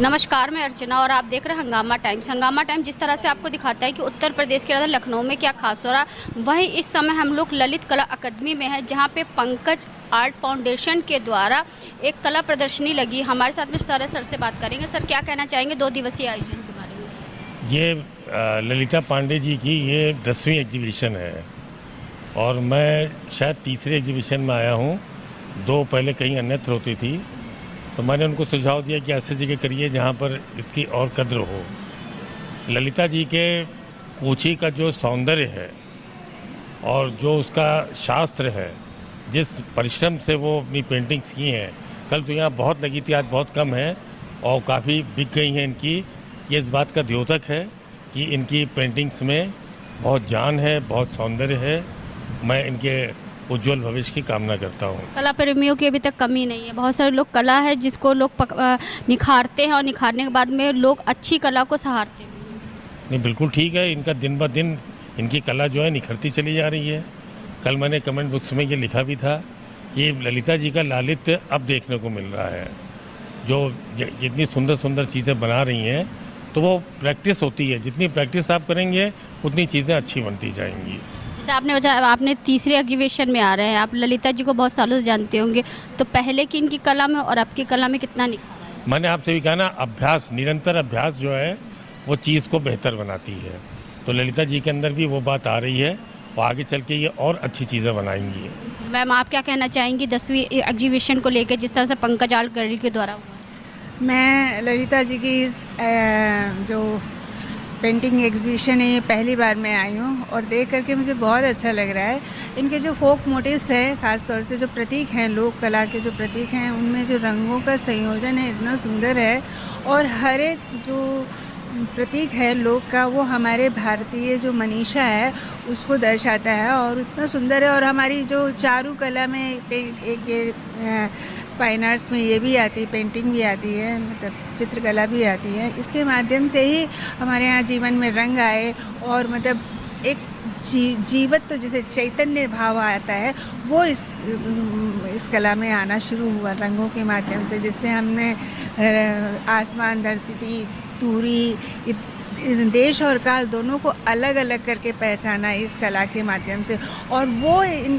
नमस्कार, मैं अर्चना और आप देख रहे हैं हंगामा टाइम्स। हंगामा टाइम्स जिस तरह से आपको दिखाता है कि उत्तर प्रदेश के राजधानी लखनऊ में क्या खास हो रहा है, वहीं इस समय हम लोग ललित कला अकादमी में है, जहां पे पंकज आर्ट फाउंडेशन के द्वारा एक कला प्रदर्शनी लगी। हमारे साथ में सर से बात करेंगे। सर, क्या कहना चाहेंगे 2 दिवसीय आयोजन के बारे में? ये ललिता पांडे जी की ये 10वीं एग्जीबिशन है और मैं शायद तीसरे एग्जीबिशन में आया हूँ। 2 पहले कहीं अन्यत्र होती थी, तो मैंने उनको सुझाव दिया कि ऐसी जगह करिए जहाँ पर इसकी और कद्र हो। ललिता जी के कूची का जो सौंदर्य है और जो उसका शास्त्र है, जिस परिश्रम से वो अपनी पेंटिंग्स की हैं, कल तो यहाँ बहुत लगी थी, आज बहुत कम है और काफ़ी बिक गई हैं इनकी। ये इस बात का द्योतक है कि इनकी पेंटिंग्स में बहुत जान है, बहुत सौंदर्य है। मैं इनके उज्जवल भविष्य की कामना करता हूँ। कला प्रेमियों की अभी तक कमी नहीं है। बहुत सारे लोग कला है जिसको लोग निखारते हैं और निखारने के बाद में लोग अच्छी कला को सहारते हैं। नहीं, बिल्कुल ठीक है। इनका दिन ब दिन इनकी कला जो है निखरती चली जा रही है। कल मैंने कमेंट बुक्स में ये लिखा भी था कि ललिता जी का लालित्य अब देखने को मिल रहा है। जो जितनी सुंदर सुंदर चीज़ें बना रही हैं, तो वो प्रैक्टिस होती है। जितनी प्रैक्टिस आप करेंगे उतनी चीज़ें अच्छी बनती जाएंगी। जैसे आपने बताया आपने तीसरे एग्जीबिशन में आ रहे हैं, आप ललिता जी को बहुत सालों से जानते होंगे, तो पहले की इनकी कला में और अब की कला में कितना निखार है? मैंने आपसे भी कहा ना, अभ्यास, निरंतर अभ्यास जो है वो चीज़ को बेहतर बनाती है। तो ललिता जी के अंदर भी वो बात आ रही है और आगे चल के ये और अच्छी चीज़ें बनाएंगी। मैम, आप क्या कहना चाहेंगी 10वीं एग्जीबिशन को लेकर, जिस तरह से पंकज आर्ट गैलरी के द्वारा हुआ? मैं ललिता जी की इस जो पेंटिंग एग्जीबिशन है, ये पहली बार मैं आई हूँ और देख करके मुझे बहुत अच्छा लग रहा है। इनके जो फोक मोटिव्स हैं, ख़ास तौर से जो प्रतीक हैं, लोक कला के जो प्रतीक हैं, उनमें जो रंगों का संयोजन है इतना सुंदर है और हर एक जो प्रतीक है लोक का, वो हमारे भारतीय जो मनीषा है उसको दर्शाता है और इतना सुंदर है। और हमारी जो चारू कला में एक फाइन आर्ट्स में ये भी आती है, पेंटिंग भी आती है, मतलब चित्रकला भी आती है। इसके माध्यम से ही हमारे यहाँ जीवन में रंग आए और मतलब एक जीवत तो जिसे चैतन्य भाव आता है, वो इस कला में आना शुरू हुआ रंगों के माध्यम से, जिससे हमने आसमान, धरती, तूरी, देश और काल दोनों को अलग अलग करके पहचाना इस कला के माध्यम से। और वो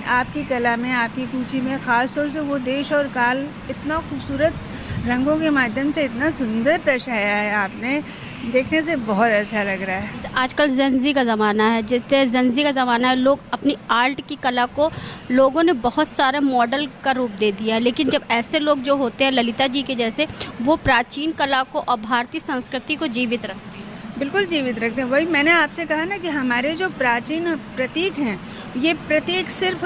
आपकी कला में, आपकी कूची में ख़ास तौर से वो देश और काल इतना खूबसूरत रंगों के माध्यम से इतना सुंदर दर्शाया है आपने, देखने से बहुत अच्छा लग रहा है। आजकल जेनजी का ज़माना है, जितने जेनजी का ज़माना है, लोग अपनी आर्ट की कला को लोगों ने बहुत सारा मॉडल का रूप दे दिया है। लेकिन जब ऐसे लोग जो होते हैं ललिता जी के जैसे, वो प्राचीन कला को और भारतीय संस्कृति को जीवित रखते हैं। बिल्कुल जीवित रखते हैं। वही मैंने आपसे कहा ना कि हमारे जो प्राचीन प्रतीक हैं, ये प्रतीक सिर्फ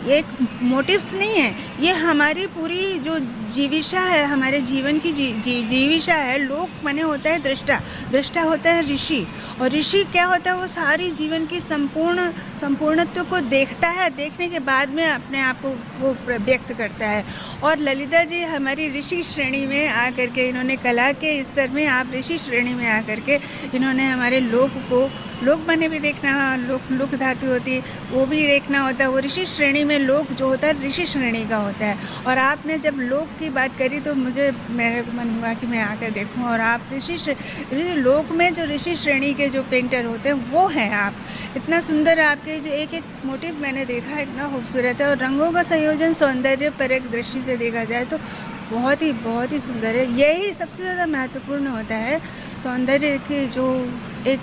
एक मोटिव्स नहीं है, ये हमारी पूरी जो जीविशा है, हमारे जीवन की जीविशा है। लोक माने होता है दृष्टा, दृष्टा होता है ऋषि, और ऋषि क्या होता है, वो सारी जीवन की संपूर्णत्व को देखता है, देखने के बाद में अपने आप को वो व्यक्त करता है। और ललिता जी हमारी ऋषि श्रेणी में आकर के, इन्होंने कला के स्तर में, आप ऋषि श्रेणी में आकर के इन्होंने हमारे लोक को, लोक माने भी देखना, लोक धातु होती है वो भी देखना होता है। वो ऋषि श्रेणी में लोक जो होता है ऋषि श्रेणी का होता है। और आपने जब लोक की बात करी तो मेरे मन हुआ कि मैं आकर देखूं। और आप लोक में जो ऋषि श्रेणी के जो पेंटर होते हैं वो हैं आप। इतना सुंदर आपके जो एक एक मोटिव मैंने देखा, इतना खूबसूरत है। और रंगों का संयोजन सौंदर्य पर एक दृष्टि से देखा जाए तो बहुत ही सुंदर है। यही सबसे ज़्यादा महत्वपूर्ण होता है, सौंदर्य की जो एक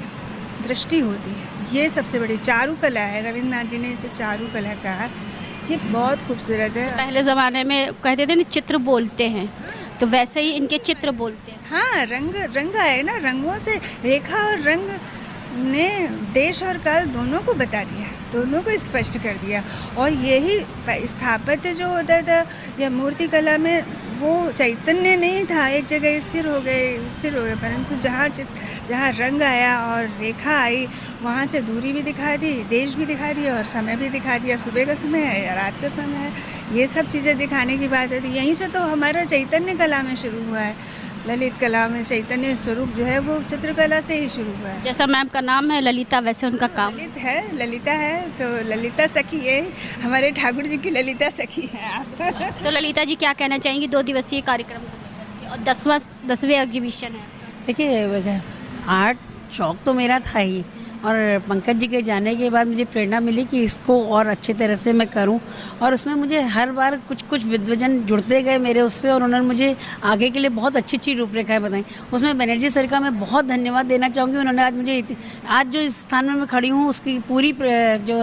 दृष्टि होती है, ये सबसे बड़ी चारू कला है। रविन्द्रनाथ जी ने इसे चारू कला कहा, ये बहुत खूबसूरत है। पहले ज़माने में कहते थे ना, चित्र बोलते हैं, तो वैसे ही इनके चित्र बोलते हैं। हाँ, रंग है ना, रंगों से, रेखा और रंग ने देश और काल दोनों को बता दिया, दोनों को स्पष्ट कर दिया। और यही स्थापत्य जो होता था या मूर्ति कला में, वो चैतन्य नहीं था, एक जगह स्थिर हो गए, परंतु जहाँ रंग आया और रेखा आई, वहाँ से दूरी भी दिखा दी, देश भी दिखा दिया और समय भी दिखा दिया, सुबह का समय है या रात का समय है, ये सब चीज़ें दिखाने की बात है। यहीं से तो हमारा चैतन्य कला में शुरू हुआ है। ललित कला में चैतन्य स्वरूप जो है वो चित्रकला से ही शुरू हुआ है। जैसा मैम का नाम है ललिता, वैसे उनका काम ललिता है, तो ललिता सखी है, हमारे ठाकुर जी की ललिता सखी है। तो ललिता जी क्या कहना चाहेंगी 2 दिवसीय कार्यक्रम को लेकर के और 10वें एग्जीबिशन है। देखिए, आर्ट शौक तो मेरा था ही, और पंकज जी के जाने के बाद मुझे प्रेरणा मिली कि इसको और अच्छे तरह से मैं करूं, और उसमें मुझे हर बार कुछ कुछ विद्वजन जुड़ते गए मेरे उससे, और उन्होंने मुझे आगे के लिए बहुत अच्छी अच्छी रूपरेखाएं बताई। उसमें बनर्जी सर का मैं बहुत धन्यवाद देना चाहूँगी। उन्होंने आज मुझे आज जो इस स्थान में मैं खड़ी हूँ उसकी पूरी जो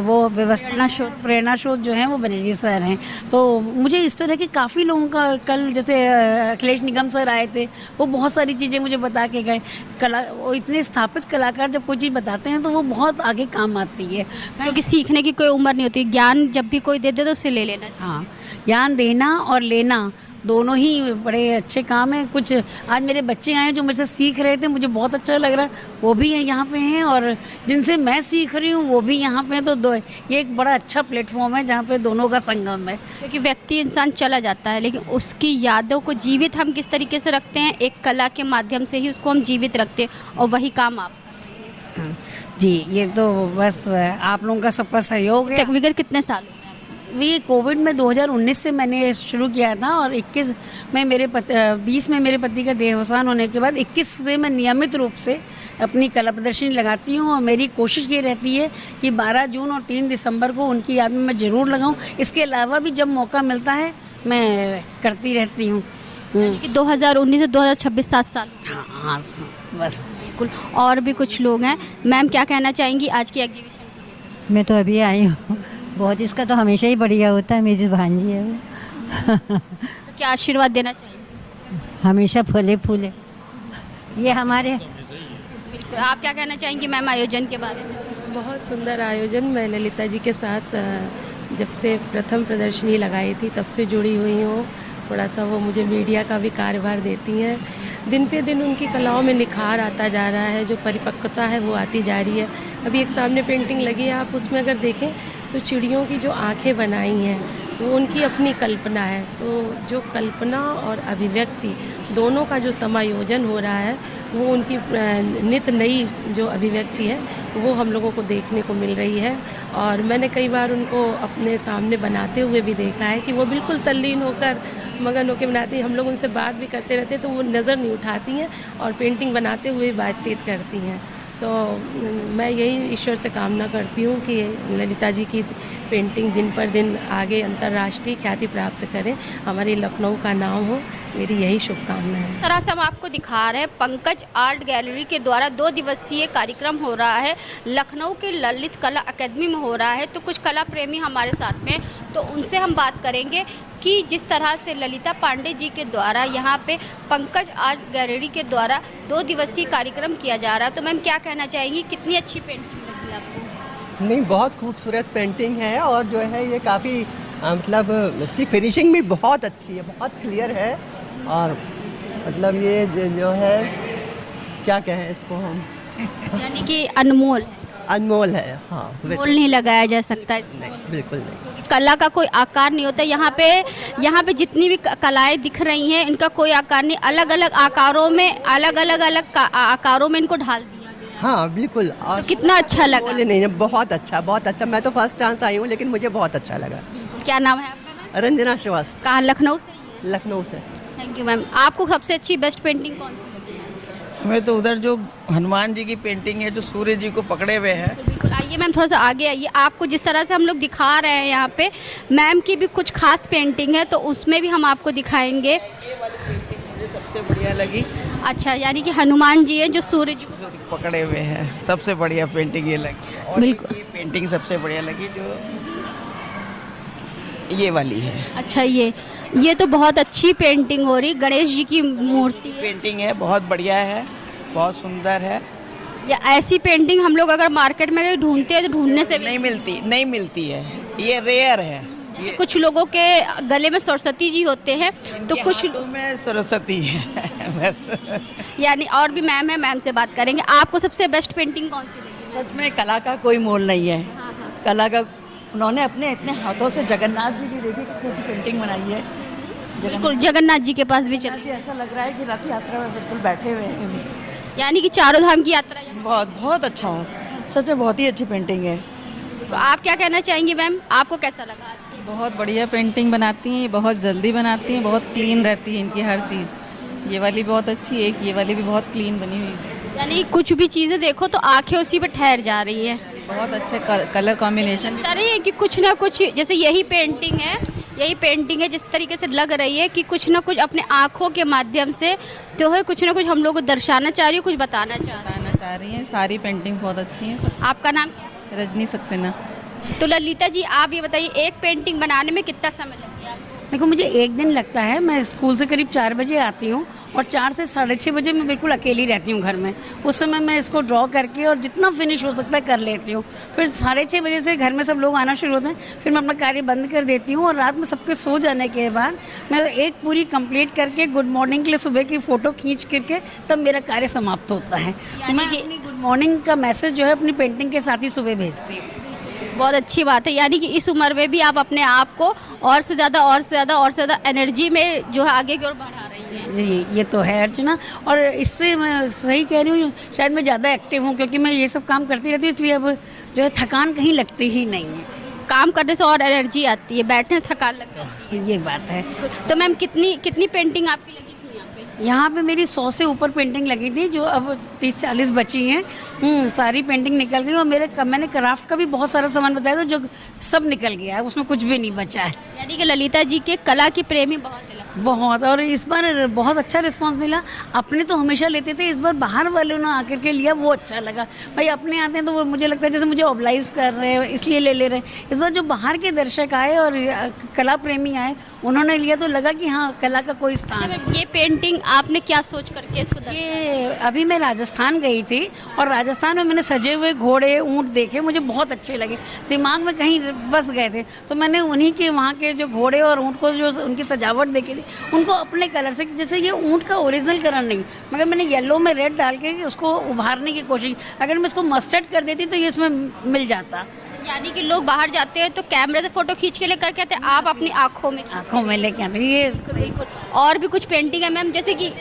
वो व्यवस्था प्रेरणा स्रोत जो है वो बनर्जी सर हैं। तो मुझे इस तरह के काफ़ी लोगों का, कल जैसे अखिलेश निगम सर आए थे, वो बहुत सारी चीज़ें मुझे बता के गए। वो इतने स्थापित कलाकार जब कोई चीज़ बताते हैं तो वो बहुत आगे काम आती है, क्योंकि सीखने की कोई उम्र नहीं होती, ज्ञान जब भी कोई दे दे तो उसे ले लेना चाहिए। हाँ, ज्ञान देना और लेना दोनों ही बड़े अच्छे काम हैं। कुछ आज मेरे बच्चे आए जो मुझसे सीख रहे थे, मुझे बहुत अच्छा लग रहा है, वो भी यहाँ पे हैं, और जिनसे मैं सीख रही हूँ वो भी यहाँ पे हैं। तो ये एक बड़ा अच्छा प्लेटफॉर्म है जहाँ पे दोनों का संगम है। क्योंकि व्यक्ति इंसान चला जाता है, लेकिन उसकी यादों को जीवित हम किस तरीके से रखते हैं, एक कला के माध्यम से ही उसको हम जीवित रखते हैं, और वही काम आप जी, ये तो बस आप लोगों का सबका सहयोग है। तकरीबन कितने साल? ये कोविड में 2019 से मैंने शुरू किया था, और 21 में 20 में मेरे पति का देहावसान होने के बाद 21 से मैं नियमित रूप से अपनी कला प्रदर्शनी लगाती हूँ। और मेरी कोशिश ये रहती है कि 12 जून और 3 दिसंबर को उनकी याद में मैं ज़रूर लगाऊँ। इसके अलावा भी जब मौका मिलता है मैं करती रहती हूँ। 2019 से 2026 7 साल। हाँ, बस बिल्कुल। और भी कुछ लोग हैं। मैम, क्या कहना चाहेंगी आज की एग्जीबिशन को लेकर? मैं तो अभी आई हूँ, बहुत, इसका तो हमेशा ही बढ़िया होता है, मेरी भांजी है वो। तो क्या आशीर्वाद देना चाहेंगे? हमेशा फले फूले ये हमारे। बिल्कुल। आप क्या कहना चाहेंगी मैम आयोजन के बारे में? बहुत सुंदर आयोजन। मैं ललिता जी के साथ जब से प्रथम प्रदर्शनी लगाई थी तब से जुड़ी हुई हूँ। थोड़ा सा वो मुझे मीडिया का भी कार्यभार देती हैं। दिन पे दिन उनकी कलाओं में निखार आता जा रहा है, जो परिपक्वता है वो आती जा रही है। अभी एक सामने पेंटिंग लगी है, आप उसमें अगर देखें तो चिड़ियों की जो आंखें बनाई हैं वो उनकी अपनी कल्पना है। तो जो कल्पना और अभिव्यक्ति दोनों का जो समायोजन हो रहा है वो उनकी नित नई जो अभिव्यक्ति है वो हम लोगों को देखने को मिल रही है। और मैंने कई बार उनको अपने सामने बनाते हुए भी देखा है कि वो बिल्कुल तल्लीन होकर, मगन होकर बनाती हैं। हम लोग उनसे बात भी करते रहते हैं तो वो नज़र नहीं उठाती हैं और पेंटिंग बनाते हुए बातचीत करती हैं। तो मैं यही ईश्वर से कामना करती हूँ कि ललिता जी की पेंटिंग दिन पर दिन आगे अंतर्राष्ट्रीय ख्याति प्राप्त करें, हमारे लखनऊ का नाम हो, मेरी यही शुभकामना है। इस तरह से हम आपको दिखा रहे हैं पंकज आर्ट गैलरी के द्वारा 2 दिवसीय कार्यक्रम हो रहा है, लखनऊ के ललित कला अकेडमी में हो रहा है। तो कुछ कला प्रेमी हमारे साथ में, तो उनसे हम बात करेंगे कि जिस तरह से ललिता पांडे जी के द्वारा यहाँ पे पंकज आर्ट गैलरी के द्वारा 2 दिवसीय कार्यक्रम किया जा रहा है। तो मैम, क्या कहना चाहेंगी, कितनी अच्छी पेंटिंग लगी आपको? नहीं, बहुत खूबसूरत पेंटिंग है, और जो है ये काफ़ी मतलब इसकी फिनिशिंग भी बहुत अच्छी है, बहुत क्लियर है। और मतलब ये जो है क्या कहें इसको हम, यानी कि अनमोल अनमोल है। हाँ, मोल नहीं लगाया जा सकता इसमें। नहीं, बिल्कुल नहीं। कला का कोई आकार नहीं होता। यहाँ पे जितनी भी कलाएं दिख रही हैं इनका कोई आकार नहीं, अलग अलग आकारों में आकारों में इनको ढाल दिया गया। हाँ, बिल्कुल। और तो कितना अच्छा लगा? नहीं, बहुत अच्छा, बहुत अच्छा। मैं तो फर्स्ट चांस आई हूँ, लेकिन मुझे बहुत अच्छा लगा। क्या नाम है आपका? रंजना श्रीवास्तव। कहाँ? लखनऊ से? लखनऊ से। Thank you ma'am. आपको सबसे अच्छी बेस्ट पेंटिंग कौन सी लगी? हमें तो उधर जो हनुमान जी की पेंटिंग है, जो सूर्य जी को पकड़े हुए हैं। तो बिल्कुल, आइए मैम थोड़ा सा आगे आइए। आपको जिस तरह से हम लोग दिखा रहे हैं यहाँ पे, मैम की भी कुछ खास पेंटिंग है, तो उसमें भी हम आपको दिखाएंगे। ये वाली पेंटिंग मुझे सबसे बढ़िया लगी। अच्छा, यानी कि हनुमान जी है जो सूर्य जी को पकड़े हुए हैं, सबसे बढ़िया पेंटिंग ये लगी। और बिल्कुल। ये पेंटिंग सबसे बढ़िया लगी जो ये वाली है। अच्छा, ये तो बहुत अच्छी पेंटिंग हो रही, गणेश जी की मूर्ति है। पेंटिंग है, बहुत बढ़िया है, बहुत सुंदर है। या ऐसी पेंटिंग हम लोग अगर मार्केट में ढूंढते हैं तो ढूंढने से नहीं मिलती है, ये रेयर है। ये कुछ लोगों के गले में सरस्वती जी होते हैं, तो कुछ में सरस्वती है बस। यानी और भी मैम है, मैम से बात करेंगे। आपको सबसे बेस्ट पेंटिंग कौन सी लगी? सच में कला का कोई मोल नहीं है। कला का उन्होंने अपने इतने हाथों से जगन्नाथ जी की देखिए कितनी अच्छी पेंटिंग बनाई है। बिल्कुल, जगन्नाथ जी के पास भी चलिए। ऐसा लग रहा है कि रथ यात्रा में बिल्कुल बैठे हुए हैं। यानी कि चारों धाम की यात्रा। बहुत अच्छा है, सच में बहुत ही अच्छी पेंटिंग है। तो आप क्या कहना चाहेंगी मैम, आपको कैसा लगा आज की? बहुत बढ़िया पेंटिंग बनाती हैं, बहुत जल्दी बनाती हैं, बहुत क्लीन रहती है इनकी हर चीज़। ये वाली बहुत अच्छी है, ये वाली भी बहुत क्लीन बनी हुई है। यानी कुछ भी चीज़ें देखो तो आंखें उसी पे ठहर जा रही हैं। बहुत अच्छे कलर कॉम्बिनेशन। बता रही है कि कुछ ना कुछ, जैसे यही पेंटिंग है जिस तरीके से लग रही है कि कुछ ना कुछ अपने आँखों के माध्यम से तो है कुछ ना कुछ हम लोग को दर्शाना चाह रही है, कुछ बताना चाह रही हैं। सारी पेंटिंग बहुत अच्छी हैं सब। आपका नाम क्या है? रजनी सक्सेना। तो ललिता जी आप ये बताइए, एक पेंटिंग बनाने में कितना समय लग गया आपको? देखो मुझे एक दिन लगता है, मैं स्कूल से करीब 4 बजे आती हूँ और 4 से 6:30 बजे मैं बिल्कुल अकेली रहती हूँ घर में। उस समय मैं इसको ड्रॉ करके और जितना फिनिश हो सकता है कर लेती हूँ। फिर 6:30 बजे से घर में सब लोग आना शुरू होते हैं, फिर मैं अपना कार्य बंद कर देती हूँ और रात में सबके सो जाने के बाद मैं एक पूरी कंप्लीट करके गुड मॉर्निंग के लिए सुबह की फ़ोटो खींच करके तब मेरा कार्य समाप्त होता है। मैं अपनी गुड मॉर्निंग का मैसेज जो है अपनी पेंटिंग के साथ ही सुबह भेजती हूँ। बहुत अच्छी बात है, यानी कि इस उम्र में भी आप अपने आप को और से ज़्यादा एनर्जी में जो है आगे की ओर बढ़ा रही हैं। जी ये तो है अर्चना, और इससे मैं सही कह रही हूँ, शायद मैं ज़्यादा एक्टिव हूँ क्योंकि मैं ये सब काम करती रहती हूँ, इसलिए अब जो है थकान कहीं लगती ही नहीं है। काम करने से और एनर्जी आती है, बैठने से थकान लगती है। ये बात है। तो मैम कितनी पेंटिंग आपकी लगी थी यहाँ पे? यहाँ पे मेरी 100 से ऊपर पेंटिंग लगी थी, जो अब 30-40 बची हैं। सारी पेंटिंग निकल गई और मैंने क्राफ्ट का भी बहुत सारा सामान बताया था जो सब निकल गया है, उसमें कुछ भी नहीं बचा है। यानी कि ललिता जी के कला की प्रेमी बहुत, और इस बार बहुत अच्छा रिस्पांस मिला। अपने तो हमेशा लेते थे, इस बार बाहर वालों ने आकर के लिया, वो अच्छा लगा। भाई अपने आते हैं तो वो मुझे लगता है जैसे मुझे ऑब्लाइज कर रहे हैं, इसलिए ले रहे हैं। इस बार जो बाहर के दर्शक आए और कला प्रेमी आए, उन्होंने लिया तो लगा कि हाँ कला का कोई स्थान है। ये पेंटिंग आपने क्या सोच करके इसको? ये अभी मैं राजस्थान गई थी और राजस्थान में मैंने सजे हुए घोड़े ऊँट देखे, मुझे बहुत अच्छे लगे, दिमाग में कहीं बस गए थे, तो मैंने उन्हीं के वहाँ के जो घोड़े और ऊँट को जो उनकी सजावट देखी थी, उनको अपने कलर से, जैसे ये ऊँट का ओरिजिनल कलर नहीं मगर मैंने येलो में रेड डाल के उसको उभारने की कोशिश। अगर मैं इसको मस्टर्ड कर देती तो ये इसमें मिल जाता। यानी कि लोग बाहर जाते हैं तो कैमरे से फोटो खींच के लेकर के आते हैं, आप अपनी आंखों में लेके आते हैं। ये बिल्कुल। और भी कुछ पेंटिंग है मैम, जैसे कि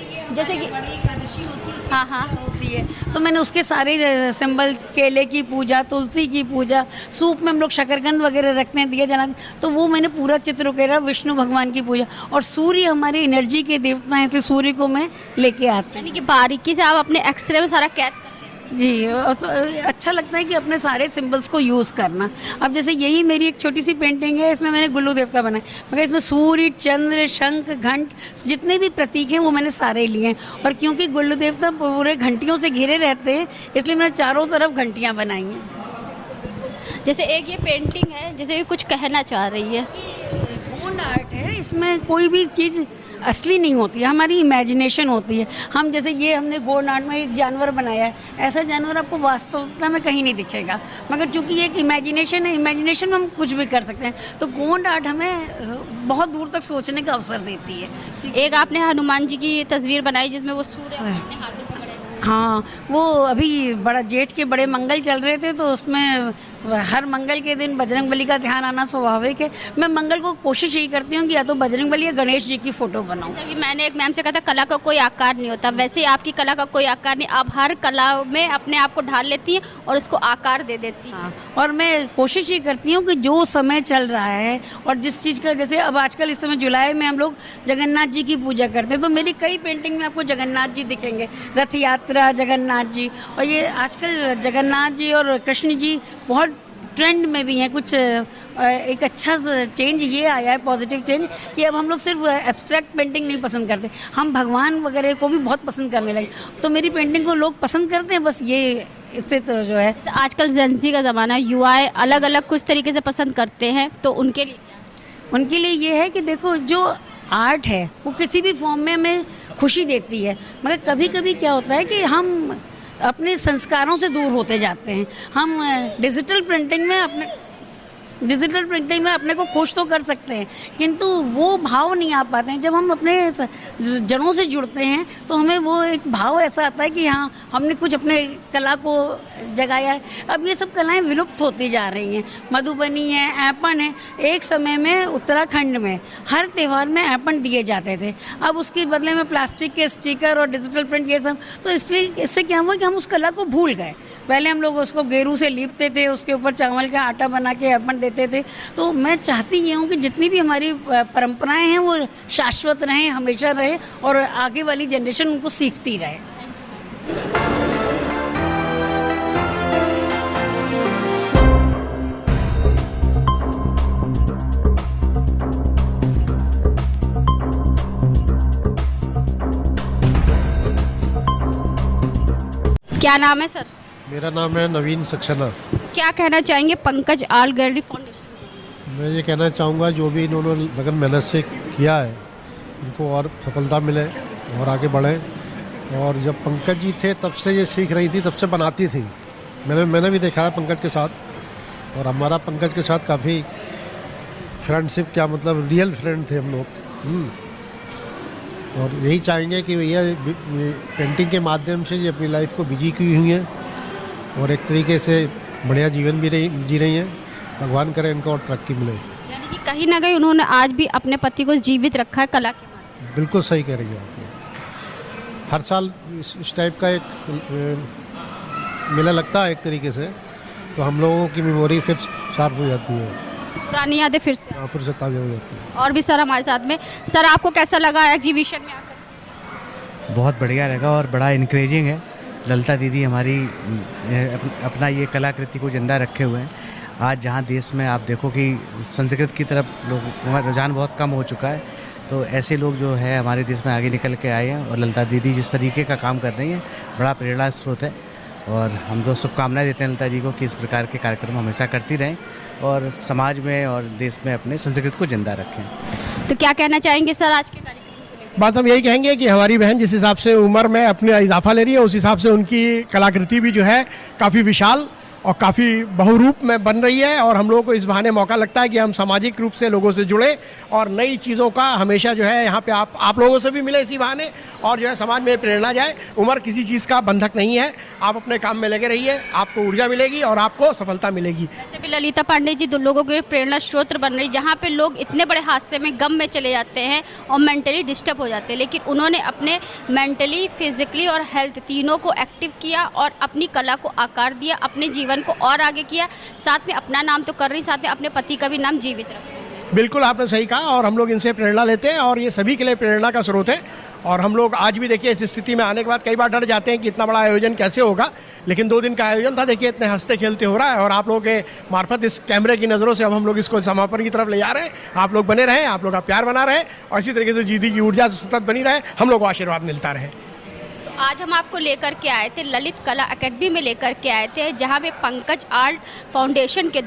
हाँ होती है, तो मैंने उसके सारे सिंबल्स, केले की पूजा, तुलसी की पूजा, सूप में हम लोग शकरकंद वगैरह रखते हैं, दिया जलाते, तो वो मैंने पूरा चित्र उकेरा। विष्णु भगवान की पूजा और सूर्य हमारी एनर्जी के देवता हैं, इसलिए सूर्य को मैं लेके आती हूँ। यानी कि बारीकी से आप अपने एक्सरे में सारा कैद जी, अच्छा लगता है कि अपने सारे सिंबल्स को यूज़ करना। अब जैसे यही मेरी एक छोटी सी पेंटिंग है, इसमें मैंने गुल्लू देवता बनाए, मगर इसमें सूर्य, चंद्र, शंख, घंट, जितने भी प्रतीक हैं वो मैंने सारे लिए हैं। और क्योंकि गुल्लू देवता पूरे घंटियों से घिरे रहते हैं, इसलिए मैंने चारों तरफ घंटियाँ बनाई हैं। जैसे एक ये पेंटिंग है, जैसे कुछ कहना चाह रही है। गोंड आर्ट है, इसमें कोई भी चीज़ असली नहीं होती है, हमारी इमेजिनेशन होती है। हम जैसे ये हमने गोंड आर्ट में एक जानवर बनाया है, ऐसा जानवर आपको वास्तविकता में कहीं नहीं दिखेगा, मगर चूंकि ये एक इमेजिनेशन है, इमेजिनेशन में हम कुछ भी कर सकते हैं। तो गोंड आर्ट हमें बहुत दूर तक सोचने का अवसर देती है। एक आपने हनुमान जी की तस्वीर बनाई जिसमें वो सूर्य अपने हाथों में पकड़े। हाँ, वो अभी बड़ा जेठ के बड़े मंगल चल रहे थे, तो उसमें हर मंगल के दिन बजरंगबली का ध्यान आना स्वाभाविक है। मैं मंगल को कोशिश यही करती हूँ कि या तो बजरंगबली या गणेश जी की फ़ोटो बनाऊँ। मैंने एक मैम से कहा था कला का कोई आकार नहीं होता, वैसे आपकी कला का कोई आकार नहीं, आप हर कला में अपने आप को ढाल लेती हैं और उसको आकार दे देती हैं। और मैं कोशिश ये करती हूँ कि जो समय चल रहा है और जिस चीज़ का, जैसे अब आजकल इस समय जुलाई में हम लोग जगन्नाथ जी की पूजा करते हैं, तो मेरी कई पेंटिंग में आपको जगन्नाथ जी दिखेंगे, रथ यात्रा जगन्नाथ जी। और ये आजकल जगन्नाथ जी और कृष्ण जी बहुत ट्रेंड में भी हैं। कुछ एक अच्छा चेंज ये आया है, पॉजिटिव चेंज, कि अब हम लोग सिर्फ एब्स्ट्रैक्ट पेंटिंग नहीं पसंद करते, हम भगवान वगैरह को भी बहुत पसंद करने लगे। तो मेरी पेंटिंग को लोग पसंद करते हैं, बस ये इससे तो जो है। आजकल जेंजी का ज़माना, युवाएं अलग अलग कुछ तरीके से पसंद करते हैं, तो उनके लिए ये है कि देखो जो आर्ट है वो किसी भी फॉर्म में हमें खुशी देती है, मगर कभी कभी क्या होता है कि हम अपने संस्कारों से दूर होते जाते हैं। हम डिजिटल प्रिंटिंग में अपने को खुश तो कर सकते हैं, किंतु वो भाव नहीं आ पाते हैं। जब हम अपने जड़ों से जुड़ते हैं तो हमें वो एक भाव ऐसा आता है कि हाँ हमने कुछ अपने कला को जगाया है। अब ये सब कलाएं विलुप्त होती जा रही हैं। मधुबनी है, ऐपन है, एक समय में उत्तराखंड में हर त्यौहार में ऐपन दिए जाते थे, अब उसके बदले में प्लास्टिक के स्टिकर और डिजिटल प्रिंट ये सब। तो इसलिए इससे क्या हुआ कि हम उस कला को भूल गए। पहले हम लोग उसको गेरू से लीपते थे, उसके ऊपर चावल का आटा बना के अर्पण देते थे। तो मैं चाहती ये हूँ कि जितनी भी हमारी परंपराएं हैं वो शाश्वत रहें, हमेशा रहे और आगे वाली जनरेशन उनको सीखती रहे। क्या नाम है सर? मेरा नाम है नवीन सक्सेना। क्या कहना चाहेंगे पंकज आल गैलरी फाउंडेशन? मैं ये कहना चाहूँगा जो भी इन्होंने लगन मेहनत से किया है इनको और सफलता मिले और आगे बढ़ें। और जब पंकज जी थे तब से ये सीख रही थी, तब से बनाती थी। मैंने भी देखा है पंकज के साथ, और हमारा पंकज के साथ काफ़ी फ्रेंडशिप, क्या मतलब रियल फ्रेंड थे हम लोग। और यही चाहेंगे कि भैया पेंटिंग के माध्यम से ये अपनी लाइफ को बिजी की हुई हैं और एक तरीके से बढ़िया जीवन भी जी रही हैं। भगवान करे इनको और तरक्की मिले। यानी कि कहीं ना कहीं उन्होंने आज भी अपने पति को जीवित रखा है कला के माध्यम। बिल्कुल सही कह रही है आप। हर साल इस टाइप का एक मेला लगता है एक तरीके से, तो हम लोगों की मेमोरी फिर शार्प हो जाती है, पुरानी यादें फिर से ताज़ा हो जाती है। और भी सर हमारे साथ में। सर आपको कैसा लगा एग्जीबिशन में आकर? बहुत बढ़िया लगा और बड़ा इनक्रेजिंग है। ललिता दीदी हमारी अपना ये कलाकृति को जिंदा रखे हुए हैं। आज जहाँ देश में आप देखो कि संस्कृत की तरफ लोगों का रुझान बहुत कम हो चुका है, तो ऐसे लोग जो है हमारे देश में आगे निकल के आए हैं। और ललिता दीदी जिस तरीके का काम कर रही हैं बड़ा प्रेरणा स्रोत है। और हम तो शुभकामनाएं देते हैं ललिता जी को कि इस प्रकार के कार्यक्रम हमेशा करती रहें और समाज में और देश में अपने संस्कृत को जिंदा रखें। तो क्या कहना चाहेंगे सर आज के कार्यक्रम को लेकर? बात हम यही कहेंगे कि हमारी बहन जिस हिसाब से उम्र में अपने इजाफा ले रही है, उस हिसाब से उनकी कलाकृति भी जो है काफ़ी विशाल और काफ़ी बहुरूप में बन रही है। और हम लोगों को इस बहाने मौका लगता है कि हम सामाजिक रूप से लोगों से जुड़े और नई चीज़ों का हमेशा जो है यहाँ पे आप लोगों से भी मिले इसी बहाने, और जो है समाज में प्रेरणा जाए। उम्र किसी चीज़ का बंधक नहीं है, आप अपने काम में लगे रहिए, आपको ऊर्जा मिलेगी और आपको सफलता मिलेगी। वैसे भी ललिता पांडे जी दो लोगों के प्रेरणा स्रोत बन रही, जहाँ पे लोग इतने बड़े हादसे में गम में चले जाते हैं और मेंटली डिस्टर्ब हो जाते हैं, लेकिन उन्होंने अपने मेंटली, फिजिकली और हेल्थ तीनों को एक्टिव किया और अपनी कला को आकार दिया, अपने जीवन को और आगे किया। साथ में अपना नाम तो कर रही, साथ में अपने पति का भी नाम जीवित रखा। बिल्कुल आपने सही कहा, और हम लोग इनसे प्रेरणा लेते हैं और ये सभी के लिए प्रेरणा का स्रोत है। और हम लोग आज भी देखिए इस स्थिति में आने के बाद कई बार डर जाते हैं कि इतना बड़ा आयोजन कैसे होगा, लेकिन 2 दिन का आयोजन था। देखिए इतने हंसते खेलते हो रहा है और आप लोगों के मार्फत इस कैमरे की नज़रों से अब हम लोग इसको समापन की तरफ ले जा रहे हैं। आप लोग बने रहें, आप लोग का प्यार बना रहे और इसी तरीके से जीदी की ऊर्जा सतत बनी रहे, हम लोग को आशीर्वाद मिलता रहे। आज हम आपको लेकर के आए थे ललित कला अकेडमी में लेकर के आए थे, जहां पे पंकज आर्ट फाउंडेशन के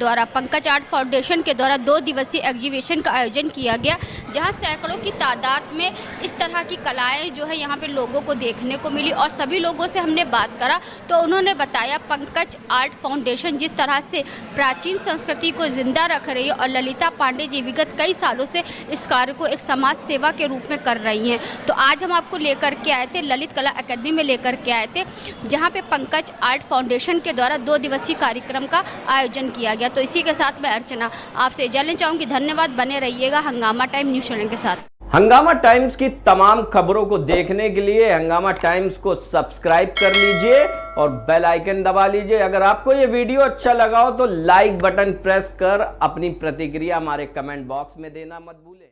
द्वारा 2 दिवसीय एग्जीबिशन का आयोजन किया गया, जहां सैकड़ों की तादाद में इस तरह की कलाएं जो है यहां पे लोगों को देखने को मिली। और सभी लोगों से हमने बात करा तो उन्होंने बताया पंकज आर्ट फाउंडेशन जिस तरह से प्राचीन संस्कृति को जिंदा रख रही है और ललिता पांडे जी विगत कई सालों से इस कार्य को एक समाज सेवा के रूप में कर रही हैं। तो आज हम आपको लेकर के आए थे ललित कला में लेकर के आए थे, जहां पे पंकज आर्ट फाउंडेशन के द्वारा 2 दिवसीय कार्यक्रम का आयोजन किया गया। तो इसी के साथ मैं अर्चना आपसे जानना चाहूंगी। धन्यवाद, बने रहिएगा हंगामा टाइम न्यूज़ चैनल के साथ। हंगामा टाइम्स की तमाम खबरों को देखने के लिए हंगामा टाइम्स को सब्सक्राइब कर लीजिए और बेल आइकन दबा लीजिए। अगर आपको ये वीडियो अच्छा लगा हो तो लाइक बटन प्रेस कर अपनी प्रतिक्रिया हमारे कमेंट बॉक्स में देना मत भूलें।